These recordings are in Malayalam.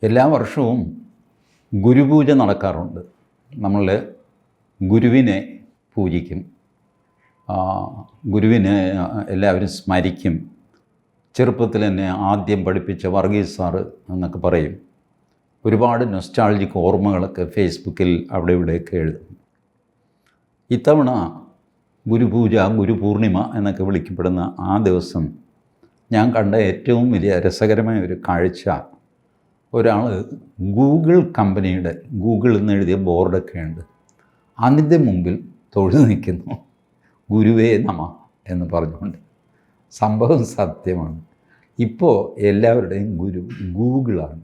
എല്ലാ വർഷവും ഗുരുപൂജ നടക്കാറുണ്ട്. നമ്മൾ ഗുരുവിനെ പൂജിക്കും, ഗുരുവിനെ എല്ലാവരും സ്മരിക്കും. ചെറുപ്പത്തിൽ തന്നെ ആദ്യം പഠിപ്പിച്ച വർഗീസ് സാറ് എന്നൊക്കെ പറയും. ഒരുപാട് നൊസ്റ്റാൾജിക് ഓർമ്മകളൊക്കെ ഫേസ്ബുക്കിൽ അവിടെ ഇവിടെയൊക്കെ എഴുതും. ഇത്തവണ ഗുരുപൂജ, ഗുരുപൂർണിമ എന്നൊക്കെ വിളിക്കപ്പെടുന്ന ആ ദിവസം ഞാൻ കണ്ട ഏറ്റവും വലിയ രസകരമായ ഒരു കാഴ്ച, ഒരാൾ ഗൂഗിൾ കമ്പനിയുടെ ഗൂഗിൾ എന്നെഴുതിയ ബോർഡൊക്കെ ഉണ്ട്, അതിൻ്റെ മുമ്പിൽ തൊഴുതു നിൽക്കുന്നു, ഗുരുവേ നമ എന്ന് പറഞ്ഞുകൊണ്ട്. സംഭവം സത്യമാണ്. ഇപ്പോൾ എല്ലാവരുടെയും ഗുരു ഗൂഗിളാണ്.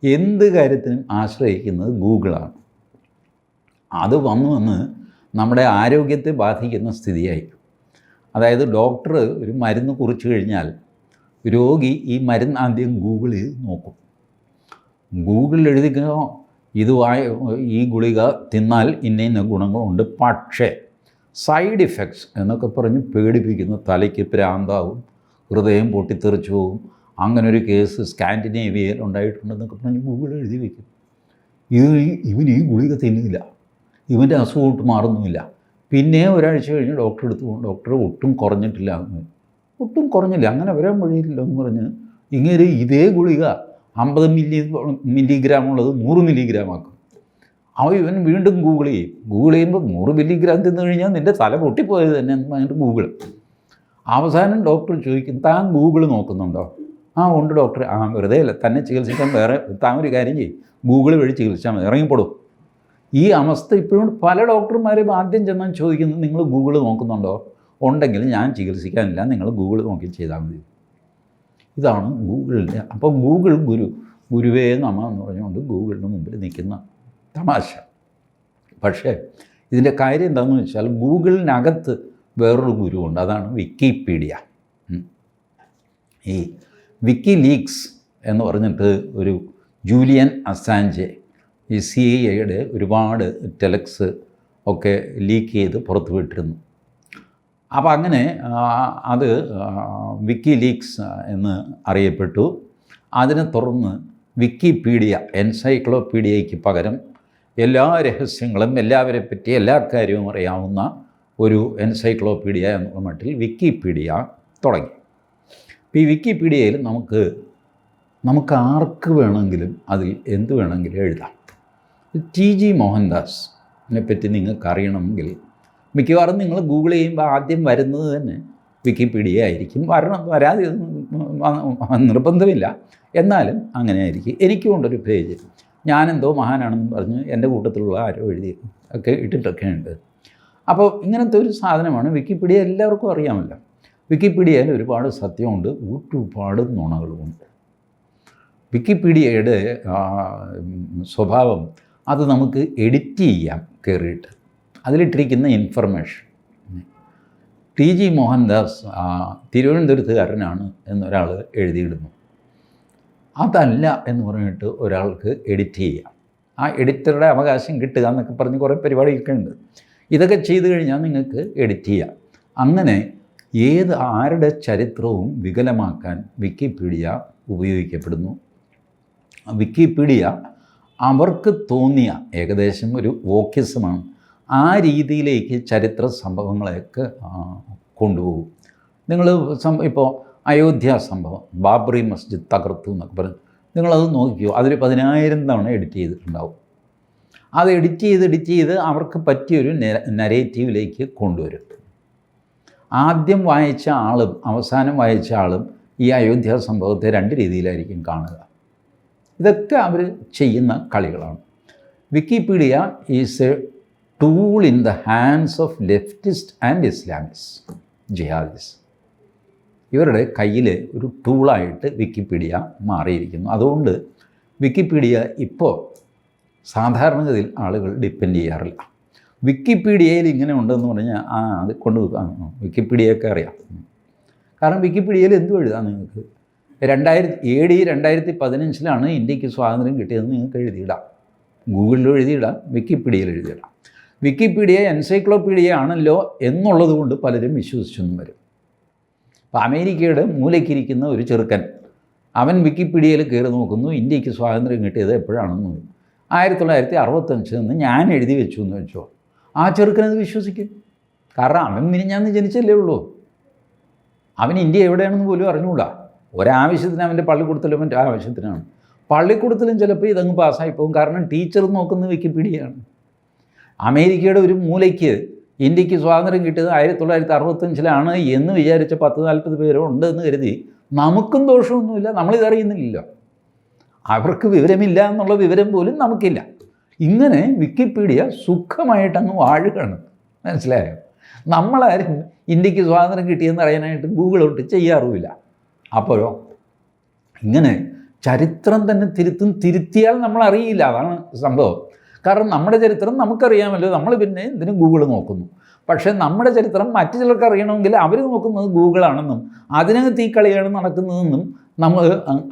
എന്ത് കാര്യത്തിനും ആശ്രയിക്കുന്നത് ഗൂഗിളാണ്. അത് വന്ന് നമ്മുടെ ആരോഗ്യത്തെ ബാധിക്കുന്ന സ്ഥിതിയായി. അതായത് ഡോക്ടർ ഒരു മരുന്ന് കുറിച്ച് കഴിഞ്ഞാൽ രോഗി ഈ മരുന്ന് ആദ്യം ഗൂഗിൾ ചെയ്ത് നോക്കും. ഗൂഗിളിൽ എഴുതിക്കോ ഈ ഗുളിക തിന്നാൽ ഇന്ന ഗുണങ്ങളുണ്ട്, പക്ഷേ സൈഡ് ഇഫക്ട്സ് എന്നൊക്കെ പറഞ്ഞ് പേടിപ്പിക്കുന്ന, തലയ്ക്ക് പ്രാന്താവും, ഹൃദയം പൊട്ടിത്തെറിച്ചു പോവും, അങ്ങനൊരു കേസ് സ്കാൻഡിനേവിയയിൽ ഉണ്ടായിട്ടുണ്ടെന്നൊക്കെ പറഞ്ഞ് ഗൂഗിൾ എഴുതി വയ്ക്കും. ഇവന് ഈ ഗുളിക തിന്നില്ല, ഇവൻ്റെ അസുഖമൊട്ട് മാറുന്നുമില്ല. പിന്നെ ഒരാഴ്ച കഴിഞ്ഞ് ഡോക്ടറെ അടുത്ത് പോകും. ഡോക്ടർ ഒട്ടും കുറഞ്ഞിട്ടില്ല, ഒട്ടും കുറഞ്ഞില്ല, അങ്ങനെ വരാൻ വഴിയില്ല എന്ന് പറഞ്ഞ് ഇങ്ങനെ ഇതേ ഗുളിക 50 മില്ലിഗ്രാം ഉള്ളത് 100 മില്ലിഗ്രാം ആക്കും. ഇവൻ വീണ്ടും ഗൂഗിൾ ചെയ്യും. ഗൂഗിൾ ചെയ്യുമ്പോൾ 100 മില്ലിഗ്രാം തിന്നു കഴിഞ്ഞാൽ നിൻ്റെ തല പൊട്ടിപ്പോയത് തന്നെ എന്ന് പറഞ്ഞിട്ട് ഗൂഗിൾ. അവസാനം ഡോക്ടർ ചോദിക്കും, താൻ ഗൂഗിൾ നോക്കുന്നുണ്ടോ? ഉണ്ട് ഡോക്ടർ. വെറുതെ അല്ല, തന്നെ ചികിത്സിക്കാൻ വേറെ താൻ ഒരു കാര്യം ചെയ്യും, ഗൂഗിൾ വഴി ചികിത്സിച്ചാൽ മതി, ഇറങ്ങിപ്പോടും. ഈ അവസ്ഥ ഇപ്പോഴും പല ഡോക്ടർമാരും ആദ്യം ചെന്നാൽ ചോദിക്കുന്നത്, നിങ്ങൾ ഗൂഗിൾ നോക്കുന്നുണ്ടോ? ഉണ്ടെങ്കിൽ ഞാൻ ചികിത്സിക്കാനില്ല, നിങ്ങൾ ഗൂഗിൾ നോക്കി ചെയ്താൽ മതി. ഇതാണ് ഗൂഗിളിൻ്റെ. അപ്പോൾ ഗൂഗിൾ ഗുരുവേ നമ എന്ന് പറഞ്ഞുകൊണ്ട് ഗൂഗിളിന് മുമ്പിൽ നിൽക്കുന്ന തമാശ. പക്ഷേ ഇതിൻ്റെ കാര്യം എന്താണെന്ന് വെച്ചാൽ, ഗൂഗിളിനകത്ത് വേറൊരു ഗുരുവുണ്ട്, അതാണ് വിക്കിപീഡിയ. ഈ വിക്കിലീക്സ് എന്ന് പറഞ്ഞിട്ട് ഒരു ജൂലിയൻ അസാഞ്ചെ ഈ CIA ഒരുപാട് ടെലക്സ് ഒക്കെ ലീക്ക് ചെയ്ത് പുറത്തു വിട്ടിരുന്നു. അപ്പോൾ അങ്ങനെ അത് വിക്കിലീക്സ് എന്ന് അറിയപ്പെട്ടു. അതിനെ തുടർന്ന് വിക്കിപീഡിയ, എൻസൈക്ലോപീഡിയയ്ക്ക് പകരം എല്ലാ രഹസ്യങ്ങളും എല്ലാവരെ പറ്റി എല്ലാ കാര്യവും അറിയാവുന്ന ഒരു എൻസൈക്ലോപീഡിയ എന്നുള്ള മട്ടിൽ വിക്കിപീഡിയ തുടങ്ങി. ഇപ്പോൾ ഈ വിക്കിപീഡിയയിൽ നമുക്ക് ആർക്ക് വേണമെങ്കിലും അതിൽ എന്ത് വേണമെങ്കിലും എഴുതാം. T.G. മോഹൻദാസിനെ പറ്റി നിങ്ങൾക്ക് അറിയണമെങ്കിൽ മിക്കവാറും നിങ്ങൾ ഗൂഗിൾ ചെയ്യുമ്പോൾ ആദ്യം വരുന്നത് തന്നെ വിക്കിപീഡിയ ആയിരിക്കും. വരാതെ നിർബന്ധമില്ല, എന്നാലും അങ്ങനെ ആയിരിക്കും. എനിക്കും ഉണ്ടൊരു പേജ്, ഞാനെന്തോ മഹാനാണെന്ന് പറഞ്ഞ് എൻ്റെ കൂട്ടത്തിലുള്ള ആരോ എഴുതി ഒക്കെ ഇട്ടിട്ടൊക്കെ ഉണ്ട്. അപ്പോൾ ഇങ്ങനത്തെ ഒരു സാധനമാണ് വിക്കിപീഡിയ. എല്ലാവർക്കും അറിയാമല്ലോ. വിക്കിപീഡിയയിൽ ഒരുപാട് സത്യമുണ്ട്, ഒരുപാട് നുണകളുമുണ്ട്. വിക്കിപീഡിയയുടെ സ്വഭാവം, അത് നമുക്ക് എഡിറ്റ് ചെയ്യാം കയറിയിട്ട്. അതിലിട്ടിരിക്കുന്ന ഇൻഫർമേഷൻ T.G. മോഹൻദാസ് തിരുവനന്തപുരത്തുകാരനാണ് എന്നൊരാൾ എഴുതിയിടുന്നു. അതല്ല എന്ന് പറഞ്ഞിട്ട് ഒരാൾക്ക് എഡിറ്റ് ചെയ്യാം. ആ എഡിറ്ററുടെ അവകാശം കിട്ടുക എന്നൊക്കെ പറഞ്ഞ് കുറേ പരിപാടിയൊക്കെ ഉണ്ട്. ഇതൊക്കെ ചെയ്തു കഴിഞ്ഞാൽ നിങ്ങൾക്ക് എഡിറ്റ് ചെയ്യാം. അങ്ങനെ ആരുടെ ചരിത്രവും വികലമാക്കാൻ വിക്കിപീഡിയ ഉപയോഗിക്കപ്പെടുന്നു. വിക്കിപീഡിയ അവർക്ക് തോന്നിയ ഏകദേശം ഒരു വോക്കിസമാണ്. ആ രീതിയിലേക്ക് ചരിത്ര സംഭവങ്ങളെയൊക്കെ കൊണ്ടുപോകും. നിങ്ങൾ ഇപ്പോൾ അയോധ്യ സംഭവം, ബാബറി മസ്ജിദ് തകർത്തു എന്നൊക്കെ പറഞ്ഞു, നിങ്ങളത് നോക്കിയോ, അതിൽ 10,000 തവണ എഡിറ്റ് ചെയ്തിട്ടുണ്ടാവും. അത് എഡിറ്റ് ചെയ്ത് അവർക്ക് പറ്റിയൊരു നരേറ്റീവിലേക്ക് കൊണ്ടുവരും. ആദ്യം വായിച്ച ആളും അവസാനം വായിച്ച ആളും ഈ അയോധ്യ സംഭവത്തെ 2 രീതിയിലായിരിക്കും കാണുക. ഇതൊക്കെ അവർ ചെയ്യുന്ന കളികളാണ്. Wikipedia is A tool in the hands of leftist and Islamist jihadist. ഇവരുടെ കയ്യിൽ ഒരു ടൂളായിട്ട് വിക്കിപീഡിയ മാറിയിരിക്കുന്നു. അതുകൊണ്ട് വിക്കിപീഡിയ ഇപ്പോൾ സാധാരണഗതിയിൽ ആളുകൾ ഡിപ്പെൻഡ് ചെയ്യാറില്ല. വിക്കിപീഡിയയിൽ ഇങ്ങനെ ഉണ്ടെന്ന് പറഞ്ഞാൽ അത് വിക്കിപീഡിയയൊക്കെ അറിയാം. കാരണം വിക്കിപീഡിയയിൽ എന്തും എഴുതാം നിങ്ങൾക്ക്. AD 2015 ഇന്ത്യക്ക് സ്വാതന്ത്ര്യം കിട്ടിയതെന്ന് നിങ്ങൾക്ക് എഴുതിയിടാം. ഗൂഗിളിലും എഴുതിയിടാം, വിക്കിപീഡിയയിൽ എഴുതിയിടാം. വിക്കിപീഡിയ എൻസൈക്ലോപീഡിയ ആണല്ലോ എന്നുള്ളത് കൊണ്ട് പലരും വിശ്വസിച്ചെന്നും വരും. അപ്പോൾ അമേരിക്കയുടെ മൂലയ്ക്കിരിക്കുന്ന ഒരു ചെറുക്കൻ അവൻ വിക്കിപീഡിയയിൽ കയറി നോക്കുന്നു, ഇന്ത്യക്ക് സ്വാതന്ത്ര്യം കിട്ടിയത് എപ്പോഴാണെന്ന്. 1965 എന്ന് ഞാൻ എഴുതി വെച്ചു എന്ന് വെച്ചോ, ആ ചെറുക്കനത് വിശ്വസിക്കും. കാരണം അവൻ മിനിഞ്ഞാന്ന് ജനിച്ചല്ലേ ഉള്ളൂ. അവൻ ഇന്ത്യ എവിടെയാണെന്ന് പോലും അറിഞ്ഞുകൂടാ. ഒരാവശ്യത്തിന് അവൻ്റെ പള്ളിക്കൂടത്തിലും മറ്റേ ആവശ്യത്തിനാണ്. പള്ളിക്കൂടത്തിലും ചിലപ്പോൾ ഇതങ്ങ് പാസ്സായി പോകും. കാരണം ടീച്ചർ നോക്കുന്നത് വിക്കിപീഡിയയാണ്. അമേരിക്കയുടെ ഒരു മൂലയ്ക്ക് ഇന്ത്യക്ക് സ്വാതന്ത്ര്യം കിട്ടിയത് 1965 എന്ന് വിചാരിച്ച 10-40 പേരോ ഉണ്ടെന്ന് കരുതി നമുക്കും ദോഷമൊന്നുമില്ല, നമ്മളിതറിയുന്നില്ലല്ലോ. അവർക്ക് വിവരമില്ല എന്നുള്ള വിവരം പോലും നമുക്കില്ല. ഇങ്ങനെ വിക്കിപീഡിയ സുഖമായിട്ടങ്ങ് വാഴുകയാണ്. മനസ്സിലായോ? നമ്മളാരും ഇന്ത്യക്ക് സ്വാതന്ത്ര്യം കിട്ടിയെന്ന് അറിയാനായിട്ട് ഗൂഗിളോട്ട് ചെയ്യാറുമില്ല. അപ്പോഴോ ഇങ്ങനെ ചരിത്രം തന്നെ തിരുത്തിയാൽ നമ്മളറിയില്ല. അതാണ് സംഭവം. കാരണം നമ്മുടെ ചരിത്രം നമുക്കറിയാമല്ലോ, നമ്മൾ പിന്നെ ഇതിന് ഗൂഗിൾ നോക്കുന്നു. പക്ഷേ നമ്മുടെ ചരിത്രം മറ്റു ചിലർക്ക് അറിയണമെങ്കിൽ അവർ നോക്കുന്നത് ഗൂഗിളാണെന്നും അതിനകത്ത് ഈ കളിയാണ് നടക്കുന്നതെന്നും നമ്മൾ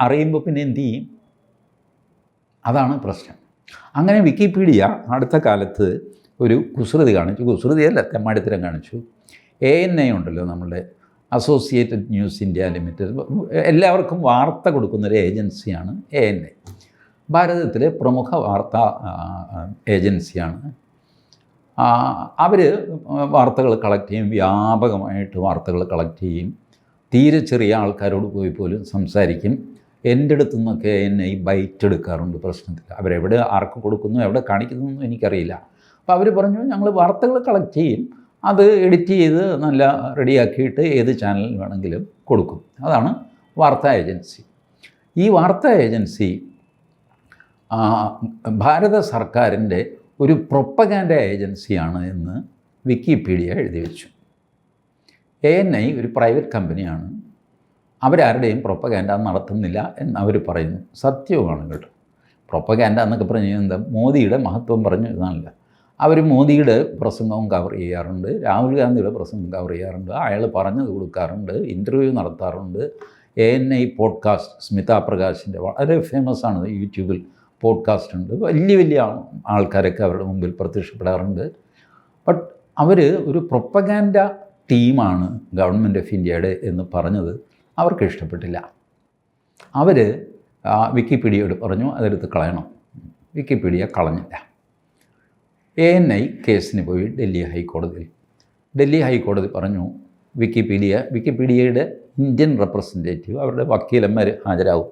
അറിയുമ്പോൾ പിന്നെ എന്തു ചെയ്യും? അതാണ് പ്രശ്നം. അങ്ങനെ വിക്കിപീഡിയ അടുത്ത കാലത്ത് ഒരു കുസൃതി കാണിച്ചു. കുസൃതിയല്ല, തെമ്മാടിത്തരം കാണിച്ചു. ANI ഉണ്ടല്ലോ, നമ്മളുടെ അസോസിയേറ്റഡ് ന്യൂസ് ഇന്ത്യ ലിമിറ്റഡ്, എല്ലാവർക്കും വാർത്ത കൊടുക്കുന്നൊരു ഏജൻസിയാണ് ANI. ഭാരതത്തിലെ പ്രമുഖ വാർത്താ ഏജൻസിയാണ്. അവർ വാർത്തകൾ കളക്ട് ചെയ്യും, വ്യാപകമായിട്ട് വാർത്തകൾ കളക്ട് ചെയ്യും. തീരെ ചെറിയ ആൾക്കാരോട് പോയി പോലും സംസാരിക്കും. എൻ്റെ അടുത്തു നിന്നൊക്കെ ANI ബൈറ്റ് എടുക്കാറുണ്ട് പ്രശ്നത്തിൽ. അവരെവിടെ ആർക്ക് കൊടുക്കുന്നു, എവിടെ കാണിക്കുന്നതെന്നും എനിക്കറിയില്ല. അപ്പോൾ അവർ പറഞ്ഞു, ഞങ്ങൾ വാർത്തകൾ കളക്ട് ചെയ്യും, അത് എഡിറ്റ് ചെയ്ത് നല്ല റെഡിയാക്കിയിട്ട് ഏത് ചാനലിൽ വേണമെങ്കിലും കൊടുക്കും. അതാണ് വാർത്താ ഏജൻസി. ഈ വാർത്താ ഏജൻസി ഭാരത സർക്കാരിൻ്റെ ഒരു പ്രൊപ്പഗാൻഡ ഏജൻസിയാണ് എന്ന് വിക്കിപീഡിയ എഴുതി വെച്ചു. ANI ഒരു പ്രൈവറ്റ് കമ്പനിയാണ്, അവരാരുടെയും പ്രൊപ്പഗാൻഡ നടത്തുന്നില്ല എന്ന് അവർ പറയുന്നു. സത്യവുമാണ് കേട്ടോ. പ്രൊപ്പഗാൻഡ എന്നൊക്കെ പറഞ്ഞു എന്താ, മോദിയുടെ മഹത്വം പറഞ്ഞു ഇതാണല്ലോ. അവർ മോദിയുടെ പ്രസംഗവും കവർ ചെയ്യാറുണ്ട്, രാഹുൽ ഗാന്ധിയുടെ പ്രസംഗം കവർ ചെയ്യാറുണ്ട്, അയാൾ പറഞ്ഞത് കൊടുക്കാറുണ്ട്, ഇൻ്റർവ്യൂ നടത്താറുണ്ട്. ANI പോഡ്കാസ്റ്റ്, സ്മിത പ്രകാശിൻ്റെ വളരെ ഫേമസ് ആണ്, യൂട്യൂബിൽ പോഡ്കാസ്റ്റ് ഉണ്ട്. വലിയ വലിയ ആൾക്കാരൊക്കെ അവരുടെ മുമ്പിൽ പ്രത്യക്ഷപ്പെടാറുണ്ട്. ബട്ട് അവർ ഒരു പ്രൊപ്പഗാൻഡ ടീമാണ് ഗവൺമെൻറ് ഓഫ് ഇന്ത്യയുടെ എന്ന് പറഞ്ഞത് അവർക്ക് ഇഷ്ടപ്പെട്ടില്ല. അവർ വിക്കിപീഡിയയോട് പറഞ്ഞു അതെടുത്ത് കളയണം. വിക്കിപീഡിയ കളഞ്ഞില്ല. ANI കേസിന് പോയി ഡൽഹി ഹൈക്കോടതിയിൽ. ഡൽഹി ഹൈക്കോടതി പറഞ്ഞു വിക്കിപീഡിയയുടെ ഇന്ത്യൻ റെപ്രസെൻറ്റേറ്റീവ്, അവരുടെ വക്കീലന്മാർ ഹാജരാകും.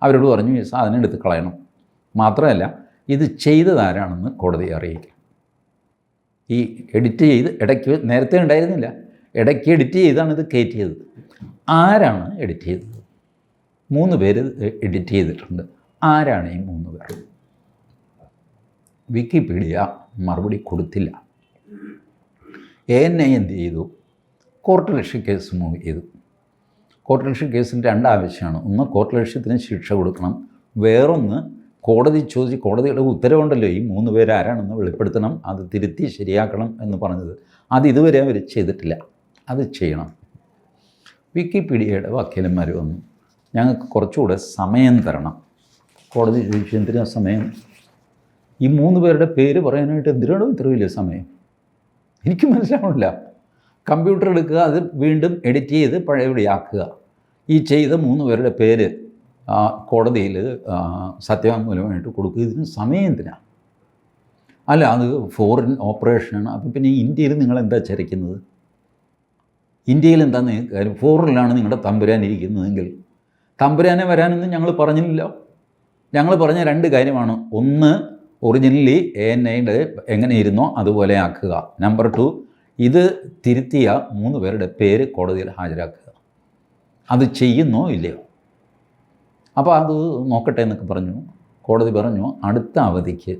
അവരോട് പറഞ്ഞു ഈ സാധനം എടുത്ത് കളയണം. മാത്രമല്ല ഇത് ചെയ്തതാരാണെന്ന് കോടതിയെ അറിയിക്കും. ഈ എഡിറ്റ് ചെയ്ത് ഇടയ്ക്ക് നേരത്തെ ഉണ്ടായിരുന്നില്ല, ഇടയ്ക്ക് എഡിറ്റ് ചെയ്താണ് ഇത് കയറ്റിയത്. ആരാണ് എഡിറ്റ് ചെയ്തത്? 3 പേര് എഡിറ്റ് ചെയ്തിട്ടുണ്ട്. ആരാണ് ഈ 3 പേർ? വിക്കിപീഡിയ മറുപടി കൊടുത്തില്ല. ANI എന്ത് ചെയ്തു? കോർട്ട് ലക്ഷ്യ കേസ് മൂവ് ചെയ്തു. കോർട്ട് ലക്ഷ്യ കേസിന് 2 ആവശ്യമാണ്. ഒന്ന്, കോർട്ട് ലക്ഷ്യത്തിന് ശിക്ഷ കൊടുക്കണം. വേറൊന്ന്, കോടതി കോടതിയുടെ ഉത്തരവുണ്ടല്ലോ ഈ 3 പേര് ആരാണെന്ന് വെളിപ്പെടുത്തണം, അത് തിരുത്തി ശരിയാക്കണം എന്ന് പറഞ്ഞത്. അത് ഇതുവരെ അവർ ചെയ്തിട്ടില്ല. അത് ചെയ്യണം. വിക്കിപീഡിയയുടെ വക്കീലന്മാർ വന്നു, ഞങ്ങൾക്ക് കുറച്ചുകൂടെ സമയം തരണം. കോടതി ചോദിച്ചു, എന്തിനാ സമയം? ഈ 3 പേരുടെ പേര് പറയാനായിട്ട് എന്തിനാണോ ഇത്ര വലിയ സമയം? എനിക്ക് മനസ്സിലാവില്ല. കമ്പ്യൂട്ടർ എടുക്കുക, അത് വീണ്ടും എഡിറ്റ് ചെയ്ത് പഴയപടിയാക്കുക. ഈ ചെയ്ത 3 പേരുടെ പേര് കോടതിയിൽ സത്യവാങ്മൂലമായിട്ട് കൊടുക്കുക. ഇതിന് സമയം എന്തിനാ? അല്ല, അത് ഫോറിൻ ഓപ്പറേഷനാണ്. അപ്പോൾ പിന്നെ ഇന്ത്യയിൽ നിങ്ങളെന്താ ചരയ്ക്കുന്നത്? ഇന്ത്യയിൽ എന്താ കാര്യം? ഫോറിനിലാണ് നിങ്ങളുടെ തമ്പുരാൻ ഇരിക്കുന്നതെങ്കിൽ തമ്പുരാനെ വരാനൊന്നും ഞങ്ങൾ പറഞ്ഞില്ലല്ലോ. ഞങ്ങൾ പറഞ്ഞ 2 കാര്യമാണ്. ഒന്ന്, ഒറിജിനലി ANIയുടെ എങ്ങനെ ഇരുന്നോ അതുപോലെ ആക്കുക. നമ്പർ 2, ഇത് തിരുത്തിയ 3 പേരുടെ പേര് കോടതിയിൽ ഹാജരാക്കുക. അത് ചെയ്യുന്നോ ഇല്ലയോ? അപ്പോൾ അത് നോക്കട്ടെ എന്നൊക്കെ പറഞ്ഞു. കോടതി പറഞ്ഞു അടുത്ത അവധിക്ക്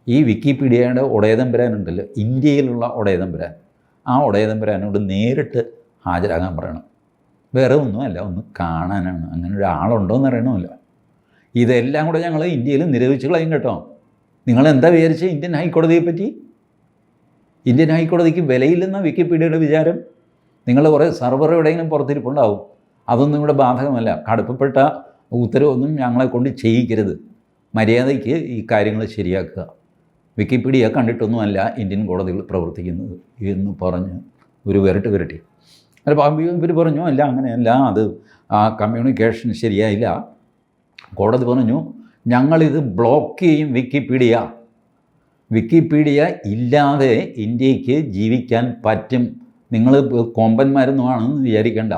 ഈ വിക്കിപീഡിയയുടെ ഒടയതമ്പുരാനുണ്ടല്ലോ, ഇന്ത്യയിലുള്ള ഒടയതമ്പുരാൻ, ആ ഒടയതമ്പുരാനോട് നേരിട്ട് ഹാജരാകാൻ പറയണം. വേറെ ഒന്നുമല്ല, ഒന്ന് കാണാനാണ്. അങ്ങനെ ഒരാളുണ്ടോ എന്ന് അറിയണമല്ലോ. ഇതെല്ലാം കൂടെ ഞങ്ങൾ ഇന്ത്യയിൽ നിരോധിച്ച് കളയും കേട്ടോ. നിങ്ങളെന്താ വിചാരിച്ചത് ഇന്ത്യൻ ഹൈക്കോടതിയെ പറ്റി? ഇന്ത്യൻ ഹൈക്കോടതിക്ക് വിലയില്ലെന്ന വിക്കിപീഡിയയുടെ വിചാരം? നിങ്ങൾ കുറേ സർവർ എവിടെയെങ്കിലും പുറത്തിരിപ്പുണ്ടാവും. അതൊന്നും ഇവിടെ ബാധകമല്ല. കടുപ്പപ്പെട്ട ഉത്തരവൊന്നും ഞങ്ങളെ കൊണ്ട് ചെയ്യിക്കരുത്. മര്യാദയ്ക്ക് ഈ കാര്യങ്ങൾ ശരിയാക്കുക. വിക്കിപീഡിയ കണ്ടിട്ടൊന്നുമല്ല ഇന്ത്യൻ കോടതികൾ പ്രവർത്തിക്കുന്നത് എന്ന് പറഞ്ഞ് ഒരു വിരട്ടി. അപ്പോൾ ഇവർ പറഞ്ഞു അല്ല, അങ്ങനെയല്ല, അത് ആ കമ്മ്യൂണിക്കേഷൻ ശരിയായില്ല. കോടതി പറഞ്ഞു ഞങ്ങളിത് ബ്ലോക്ക് ചെയ്യും. വിക്കിപീഡിയ ഇല്ലാതെ ഇന്ത്യക്ക് ജീവിക്കാൻ പറ്റും. നിങ്ങൾ കൊമ്പന്മാരൊന്നുമാണെന്ന് വിചാരിക്കേണ്ട.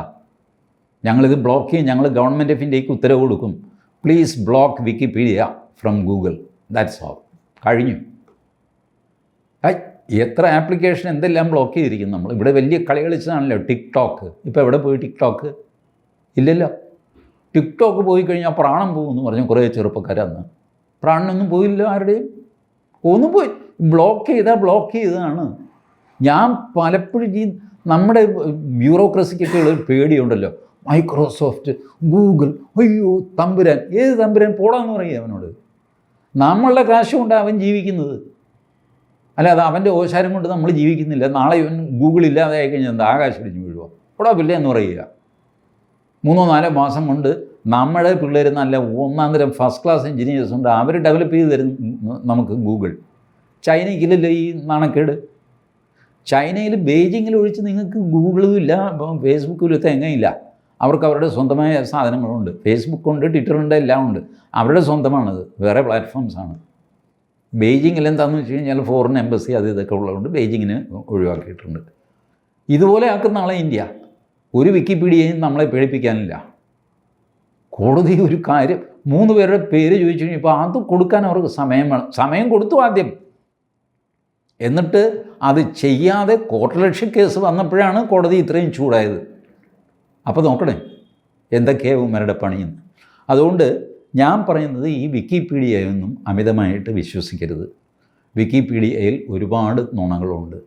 ഞങ്ങളിത് ബ്ലോക്ക് ചെയ്യും. ഞങ്ങൾ ഗവൺമെൻറ് ഓഫ് ഇന്ത്യക്ക് ഉത്തരവ് കൊടുക്കും. Please block Wikipedia from Google. That's all. കഴിഞ്ഞു. എത്ര ആപ്ലിക്കേഷൻ എന്തെല്ലാം ബ്ലോക്ക് ചെയ്തിരിക്കും നമ്മൾ. ഇവിടെ വലിയ കളി കളിച്ചതാണല്ലോ ടിക്ടോക്ക്. ഇപ്പോൾ എവിടെ പോയി ടിക്ടോക്ക്? ഇല്ലല്ലോ. ടിക്ടോക്ക് പോയി കഴിഞ്ഞാൽ പ്രാണം പോകുമെന്ന് പറഞ്ഞു കുറേ ചെറുപ്പക്കാരന്ന്. പ്രാണനൊന്നും പോയില്ല ആരുടെയും. ഒന്നും പോയി. ബ്ലോക്ക് ചെയ്തതാണ്. ഞാൻ പലപ്പോഴും ഈ നമ്മുടെ ബ്യൂറോക്രസിക്കൊക്കെ ഉള്ള പേടിയുണ്ടല്ലോ. മൈക്രോസോഫ്റ്റ്, ഗൂഗിൾ, അയ്യോ തമ്പുരാൻ. ഏത് തമ്പുരാൻ? പോടാന്ന് പറയുക അവനോട്. നമ്മളുടെ കാശ് കൊണ്ടാണ് അവൻ ജീവിക്കുന്നത്. അല്ലാതെ അവൻ്റെ ഓശാരം കൊണ്ട് നമ്മൾ ജീവിക്കുന്നില്ല. നാളെ ഇവൻ ഗൂഗിൾ ഇല്ലാതെ ആയിക്കഴിഞ്ഞാൽ എന്താ ആകാശം ഇടിഞ്ഞ് വീഴുമോ? പോടാ പിള്ളേ എന്ന് പറയുക. 3-4 മാസം കൊണ്ട് നമ്മുടെ പിള്ളേർ നല്ല ഒന്നാം തരം ഫസ്റ്റ് ക്ലാസ് എഞ്ചിനീയേഴ്സ് ഉണ്ട്. അവർ ഡെവലപ്പ് ചെയ്ത് തരും നമുക്ക് ഗൂഗിൾ. ചൈനയ്ക്കില്ലല്ലോ ഈ നാണക്കേട്. ചൈനയിൽ ബെയ്ജിങ്ങിൽ ഒഴിച്ച് നിങ്ങൾക്ക് ഗൂഗിളും ഇല്ല, ഫേസ്ബുക്കിലും എങ്ങനെയില്ല. അവർക്ക് അവരുടെ സ്വന്തമായ സാധനങ്ങളുണ്ട്. ഫേസ്ബുക്കുണ്ട്, ട്വിറ്ററുണ്ട്, എല്ലാം ഉണ്ട്. അവരുടെ സ്വന്തമാണത്. വേറെ പ്ലാറ്റ്ഫോംസാണ്. ബെയ്ജിങ്ങിൽ എന്താണെന്ന് വെച്ച് കഴിഞ്ഞാൽ ഫോറിൻ എംബസി അത് ഇതൊക്കെ ഉള്ളതുകൊണ്ട് ബെയ്ജിങ്ങിന് ഒഴിവാക്കിയിട്ടുണ്ട്. ഇതുപോലെ ആക്കുന്ന ആളെ ഇന്ത്യ. ഒരു വിക്കിപീഡിയയും നമ്മളെ പേടിപ്പിക്കാനില്ല. കോടതി ഒരു കാര്യം 3 പേരുടെ പേര് ചോദിച്ചു കഴിഞ്ഞപ്പോൾ അത് കൊടുക്കാൻ അവർക്ക് സമയം വേണം. സമയം കൊടുത്തു ആദ്യം. എന്നിട്ട് അത് ചെയ്യാതെ കോർട്ടലക്ഷ്യ കേസ് വന്നപ്പോഴാണ് കോടതി ഇത്രയും ചൂടായത്. അപ്പോൾ നോക്കണേ എന്തൊക്കെയാണ് ഇവന്മാരുടെ പണിയെന്ന്. അതുകൊണ്ട് ഞാൻ പറയുന്നത് ഈ വിക്കിപീഡിയയൊന്നും അമിതമായിട്ട് വിശ്വസിക്കരുത്. വിക്കിപീഡിയയിൽ ഒരുപാട് നുണകളുണ്ട്.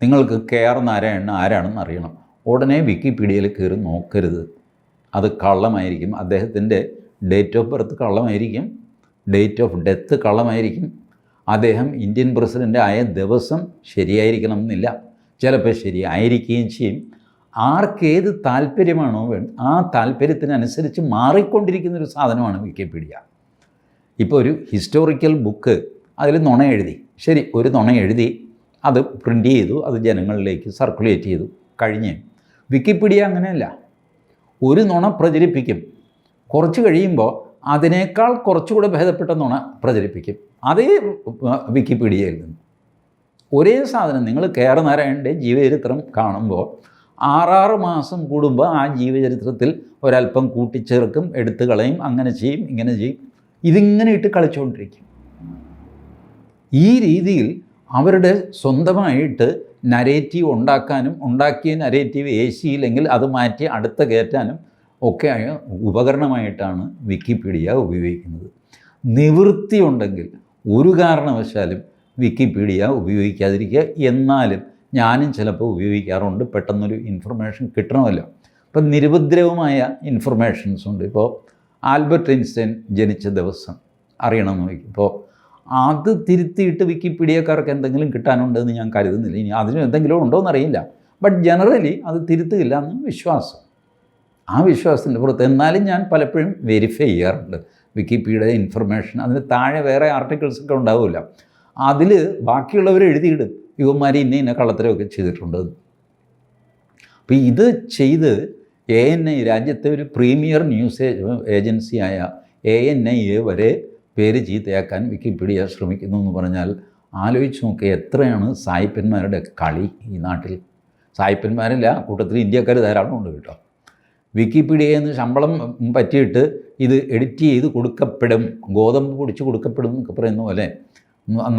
നിങ്ങൾക്ക് KR നാരായണൻ ആരാണെന്ന് അറിയണം. ഉടനെ വിക്കിപീഡിയയിൽ കയറി നോക്കരുത്. അത് കള്ളമായിരിക്കും. അദ്ദേഹത്തിൻ്റെ ഡേറ്റ് ഓഫ് ബർത്ത് കള്ളമായിരിക്കും, ഡേറ്റ് ഓഫ് ഡെത്ത് കള്ളമായിരിക്കും. അദ്ദേഹം ഇന്ത്യൻ പ്രസിഡൻ്റ് ആയ ദിവസം ശരിയായിരിക്കണം എന്നില്ല. ചിലപ്പോൾ ശരിയായിരിക്കുകയും ചെയ്യും. ആർക്കേത് താല്പര്യമാണോ വേണ്ടത് ആ താല്പര്യത്തിനനുസരിച്ച് മാറിക്കൊണ്ടിരിക്കുന്നൊരു സാധനമാണ് വിക്കിപീഡിയ. ഇപ്പോൾ ഒരു ഹിസ്റ്റോറിക്കൽ ബുക്ക്, അതിൽ നുണ എഴുതി. ശരി, ഒരു നുണ എഴുതി, അത് പ്രിൻ്റ് ചെയ്തു, അത് ജനങ്ങളിലേക്ക് സർക്കുലേറ്റ് ചെയ്തു, കഴിഞ്ഞ്. വിക്കിപീഡിയ അങ്ങനെയല്ല. ഒരു നുണ പ്രചരിപ്പിക്കും. കുറച്ച് കഴിയുമ്പോൾ അതിനേക്കാൾ കുറച്ചുകൂടെ ഭേദപ്പെട്ട നുണ പ്രചരിപ്പിക്കും. അതേ വിക്കിപീഡിയയിൽ നിന്ന് ഒരേ സാധനം. നിങ്ങൾ KR നാരായണൻ്റെ ജീവചരിത്രം കാണുമ്പോൾ 6 മാസം കൂടുമ്പോൾ ആ ജീവചരിത്രത്തിൽ ഒരല്പം കൂട്ടിച്ചേർക്കും, എടുത്തു കളയും, അങ്ങനെ ചെയ്യും, ഇങ്ങനെ ചെയ്യും. ഇതിങ്ങനെ ഇട്ട് കളിച്ചുകൊണ്ടിരിക്കും. ഈ രീതിയിൽ അവരുടെ സ്വന്തമായിട്ട് നരേറ്റീവ് ഉണ്ടാക്കാനും, ഉണ്ടാക്കിയ നരേറ്റീവ് ഏശിയില്ലെങ്കിൽ അത് മാറ്റി അടുത്ത കയറ്റാനും ഒക്കെ ഉപകരണമായിട്ടാണ് വിക്കിപീഡിയ ഉപയോഗിക്കുന്നത്. നിവൃത്തിയുണ്ടെങ്കിൽ ഒരു കാരണവശാലും വിക്കിപീഡിയ ഉപയോഗിക്കാതിരിക്കുക. എന്നാലും ഞാനും ചിലപ്പോൾ ഉപയോഗിക്കാറുണ്ട്. പെട്ടെന്നൊരു ഇൻഫർമേഷൻ കിട്ടണമല്ലോ. ഇപ്പം നിരുപദ്രവമായ ഇൻഫർമേഷൻസ് ഉണ്ട്. ഇപ്പോൾ ആൽബർട്ട് ഐൻസ്റ്റൈൻ ജനിച്ച ദിവസം അറിയണമെന്ന് ചോദിക്കും. ഇപ്പോൾ അത് തിരുത്തിയിട്ട് വിക്കിപീഡിയക്കാർക്ക് എന്തെങ്കിലും കിട്ടാനുണ്ടെന്ന് ഞാൻ കരുതുന്നില്ല. ഇനി അതിന് എന്തെങ്കിലും ഉണ്ടോ എന്നറിയില്ല. ബട്ട് ജനറലി അത് തിരുത്തുകയില്ല എന്ന് വിശ്വാസം. ആ വിശ്വാസത്തിൻ്റെ പുറത്ത് എന്നാലും ഞാൻ പലപ്പോഴും വെരിഫൈ ചെയ്യാറുണ്ട് വിക്കിപീഡിയ ഇൻഫർമേഷൻ. അതിന് താഴെ വേറെ ആർട്ടിക്കിൾസൊക്കെ ഉണ്ടാവില്ല. അതിൽ ബാക്കിയുള്ളവർ എഴുതിയിടും യുവന്മാർ ഇന്ന കള്ളത്തരമൊക്കെ ചെയ്തിട്ടുണ്ട്. അപ്പോൾ ഇത് ചെയ്ത് ANI, രാജ്യത്തെ ഒരു പ്രീമിയർ ന്യൂസ് ഏജൻസിയായ ANI വരെ പേര് ചീത്തയാക്കാൻ വിക്കിപീഡിയ ശ്രമിക്കുന്നു എന്ന് പറഞ്ഞാൽ ആലോചിച്ച് നോക്കുക. എത്രയാണ് സായിപ്പന്മാരുടെ കളി ഈ നാട്ടിൽ. സായിപ്പന്മാരല്ല, കൂട്ടത്തിൽ ഇന്ത്യക്കാർ ധാരാളം ഉണ്ട് കേട്ടോ. വിക്കിപീഡിയയിൽ നിന്ന് ശമ്പളം പറ്റിയിട്ട് ഇത് എഡിറ്റ് ചെയ്ത് കൊടുക്കപ്പെടും, ഗോതമ്പ് പൊടിച്ച് കൊടുക്കപ്പെടും എന്നൊക്കെ പറയുന്ന പോലെ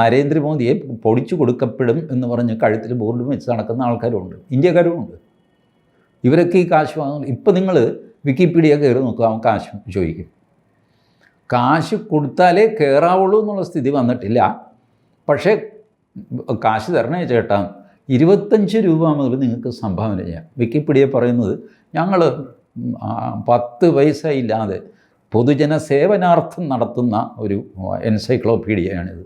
നരേന്ദ്രമോദിയെ പൊടിച്ചു കൊടുക്കപ്പെടും എന്ന് പറഞ്ഞ് കഴുത്തിൽ ബോർഡും വെച്ച് നടക്കുന്ന ആൾക്കാരുമുണ്ട്, ഇന്ത്യക്കാരുമുണ്ട്. ഇവരൊക്കെ ഈ കാശ് വാങ്ങുന്നു. ഇപ്പം നിങ്ങൾ വിക്കിപീഡിയ കയറി നോക്കുക, അവൻ കാശ് ചോദിക്കും. കാശ് കൊടുത്താലേ കയറാവുള്ളൂ എന്നുള്ള സ്ഥിതി വന്നിട്ടില്ല. പക്ഷേ കാശ് തരണേ ചേട്ടാ, 25 രൂപ മുതൽ നിങ്ങൾക്ക് സംഭാവന ചെയ്യാം. വിക്കിപീഡിയ പറയുന്നത് ഞങ്ങൾ 10 പൈസ ഇല്ലാതെ പൊതുജന സേവനാർത്ഥം നടത്തുന്ന ഒരു എൻസൈക്ലോപീഡിയയാണിത്.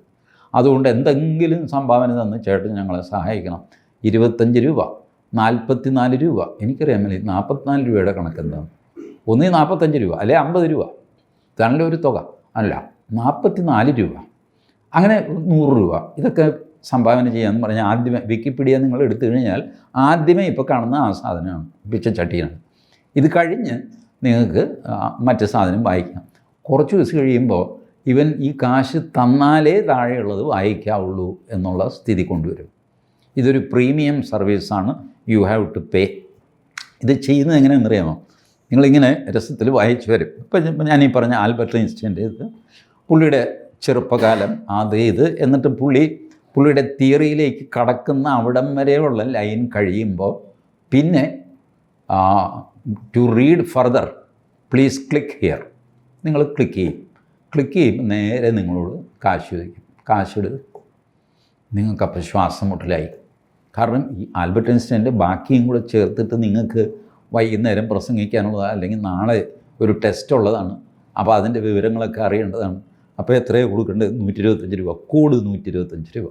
അതുകൊണ്ട് എന്തെങ്കിലും സംഭാവന തന്ന് ചേട്ടൻ ഞങ്ങളെ സഹായിക്കണം. 25 രൂപ, 44 രൂപ, എനിക്കറിയാമല്ലേ 44 രൂപയുടെ കണക്കെന്താണ്. ഒന്നീ 45 രൂപ അല്ലെ 50 രൂപ, നല്ലൊരു തുക അല്ല, 44 രൂപ, അങ്ങനെ 100 രൂപ, ഇതൊക്കെ സംഭാവന ചെയ്യാമെന്ന് പറഞ്ഞാൽ ആദ്യമേ വിക്കിപീഡിയ നിങ്ങൾ എടുത്തു കഴിഞ്ഞാൽ ആദ്യമേ ഇപ്പോൾ കാണുന്ന ആ സാധനമാണ്, പിച്ചച്ചട്ടിയാണ്. ഇത് കഴിഞ്ഞ് നിങ്ങൾക്ക് മറ്റ് സാധനം വായിക്കാം. കുറച്ച് ദിവസം കഴിയുമ്പോൾ ഇവൻ ഈ കാശ് തന്നാലേ താഴെയുള്ളത് വായിക്കാവുള്ളൂ എന്നുള്ള സ്ഥിതി കൊണ്ടുവരും. ഇതൊരു പ്രീമിയം സർവീസാണ്, യു ഹാവ് ടു പേ. ഇത് ചെയ്യുന്നത് എങ്ങനെയാണെന്നറിയാമോ? നിങ്ങളിങ്ങനെ രസത്തിൽ വായിച്ചു വരും. ഇപ്പം ഞാനീ പറഞ്ഞ ആൽബർട്ട് ഐൻസ്റ്റൈൻ്റെ ഇത് പുള്ളിയുടെ ചെറുപ്പകാലം അത് ഇത്, എന്നിട്ട് പുള്ളിയുടെ തിയറിയിലേക്ക് കടക്കുന്ന അവിടം വരെയുള്ള ലൈൻ കഴിയുമ്പോൾ പിന്നെ to read further please click here. നിങ്ങൾ ക്ലിക്ക് ചെയ്യുമ്പോൾ നേരെ നിങ്ങളോട് കാശ് ചോദിക്കും. കാശെടുത്ത് നിങ്ങൾക്കപ്പോൾ ശ്വാസം മുട്ടലായി. കാരണം ഈ ആൽബർട്ട് ഐൻസ്റ്റൈൻ്റെ ബാക്കിയും കൂടെ ചേർത്തിട്ട് നിങ്ങൾക്ക് വൈകുന്നേരം പ്രസംഗിക്കാനുള്ളതാണ്, അല്ലെങ്കിൽ നാളെ ഒരു ടെസ്റ്റ് ഉള്ളതാണ്. അപ്പോൾ അതിൻ്റെ വിവരങ്ങളൊക്കെ അറിയേണ്ടതാണ്. അപ്പോൾ എത്രയാണ് കൊടുക്കേണ്ടത്? 125 രൂപ. കോഡ് 125 രൂപ.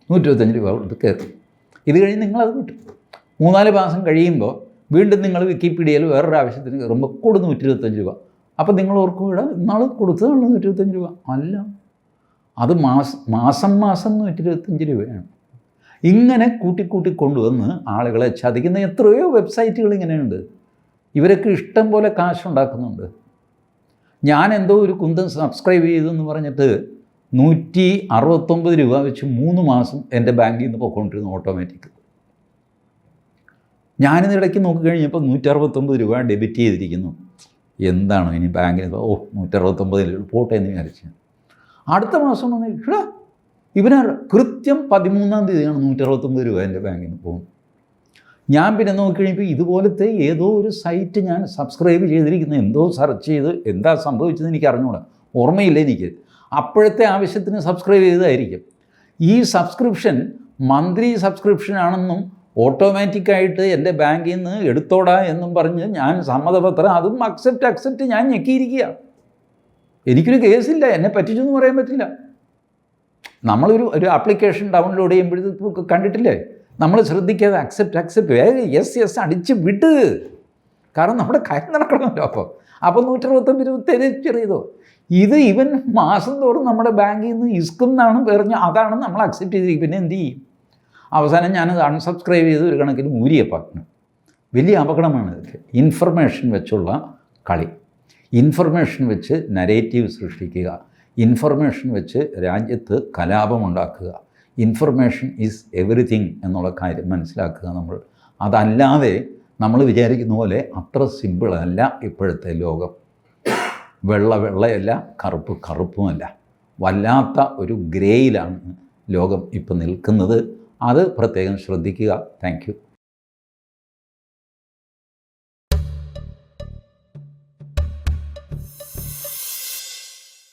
125 രൂപ കൊടുത്ത് കയറും. ഇത് കഴിഞ്ഞ് നിങ്ങളത് കിട്ടും. 3-4 മാസം കഴിയുമ്പോൾ വീണ്ടും നിങ്ങൾ വിക്കിപീഡിയയിൽ വേറൊരു ആവശ്യത്തിന് കയറുമ്പോൾ കോഡ് 125 രൂപ. അപ്പോൾ നിങ്ങൾ ഓർക്കും, ഇവിടെ ഇന്നാൾ കൊടുത്തതാണല്ലോ 125 രൂപ. അല്ല, അത് മാസം 125 രൂപയാണ്. ഇങ്ങനെ കൂട്ടിക്കൂട്ടി കൊണ്ടുവന്ന് ആളുകളെ ചതിക്കുന്ന എത്രയോ വെബ്സൈറ്റുകൾ ഇങ്ങനെയുണ്ട്. ഇവരൊക്കെ ഇഷ്ടം പോലെ കാശുണ്ടാക്കുന്നുണ്ട്. ഞാൻ എന്തോ ഒരു കുന്തം സബ്സ്ക്രൈബ് ചെയ്തെന്ന് പറഞ്ഞിട്ട് 169 രൂപ വെച്ച് 3 മാസം എൻ്റെ ബാങ്കിൽ നിന്ന് പോയിക്കൊണ്ടിരുന്നു ഓട്ടോമാറ്റിക്. ഞാനിതിടയ്ക്ക് നോക്കിക്കഴിഞ്ഞപ്പോൾ 169 രൂപ ഡെബിറ്റ് ചെയ്തിരിക്കുന്നു. എന്താണ് ഇനി ബാങ്കിൽ 169 പോട്ടെ എന്ന് വിചാരിച്ചു. അടുത്ത മാസം വന്ന് ഇടാ ഇവന് കൃത്യം 13-ാം തീയതിയാണ് 169 രൂപ എൻ്റെ ബാങ്കിൽ നിന്ന് പോകുന്നത്. ഞാൻ പിന്നെ നോക്കിക്കഴിഞ്ഞപ്പോൾ ഇതുപോലത്തെ ഏതോ ഒരു സൈറ്റ് ഞാൻ സബ്സ്ക്രൈബ് ചെയ്തിരിക്കുന്നത്, എന്തോ സെർച്ച് ചെയ്ത് എന്താ സംഭവിച്ചത് എനിക്ക് അറിഞ്ഞുകൂടാ, ഓർമ്മയില്ല എനിക്ക്. അപ്പോഴത്തെ ആവശ്യത്തിന് സബ്സ്ക്രൈബ് ചെയ്തതായിരിക്കും. ഈ സബ്സ്ക്രിപ്ഷൻ മന്ത്ലി സബ്സ്ക്രിപ്ഷൻ ആണെന്നും ഓട്ടോമാറ്റിക്കായിട്ട് എൻ്റെ ബാങ്കിൽ നിന്ന് എടുത്തോടാ എന്നും പറഞ്ഞ് ഞാൻ സമ്മതപത്രം അതും അക്സെപ്റ്റ് ഞാൻ ഞെക്കിയിരിക്കുക. എനിക്കൊരു കേസില്ല, എന്നെ പറ്റിച്ചെന്ന് പറയാൻ പറ്റില്ല. നമ്മളൊരു ആപ്ലിക്കേഷൻ ഡൗൺലോഡ് ചെയ്യുമ്പോഴത്തേക്ക് കണ്ടിട്ടില്ലേ, നമ്മൾ ശ്രദ്ധിക്കാതെ അക്സെപ്റ്റ് യെസ് അടിച്ച് വിട്ട്. കാരണം നമ്മുടെ കാര്യം നടക്കണമല്ലോ. അപ്പോൾ 169 രൂപ തിരിച്ചറിയതോ. ഇത് ഇവൻ മാസം തോറും നമ്മുടെ ബാങ്കിൽ നിന്ന് ഇസ്കുന്നാണ് പറഞ്ഞ് അതാണ് നമ്മൾ അക്സെപ്റ്റ് ചെയ്തിരിക്കും. പിന്നെ എന്ത് ചെയ്യും? അവസാനം ഞാനത് അൺസബ്സ്ക്രൈബ് ചെയ്ത് ഒരു കണക്കിന് ഊരിയപ്പാക്കണം. വലിയ അപകടമാണ് ഇതൊക്കെ. ഇൻഫർമേഷൻ വെച്ചുള്ള കളി, ഇൻഫർമേഷൻ വെച്ച് നരേറ്റീവ് സൃഷ്ടിക്കുക, ഇൻഫർമേഷൻ വെച്ച് രാജ്യത്ത് കലാപമുണ്ടാക്കുക. ഇൻഫർമേഷൻ ഈസ് എവറിത്തിങ് എന്നുള്ള കാര്യം മനസ്സിലാക്കുക നമ്മൾ. അതല്ലാതെ നമ്മൾ വിചാരിക്കുന്ന പോലെ അത്ര സിമ്പിളല്ല ഇപ്പോഴത്തെ ലോകം. വെള്ളയല്ല, കറുപ്പുമല്ല. വല്ലാത്ത ഒരു ഗ്രേയിലാണ് ലോകം ഇപ്പോൾ നിൽക്കുന്നത്. അത് പ്രത്യേകം ശ്രദ്ധിക്കുക. Thank you.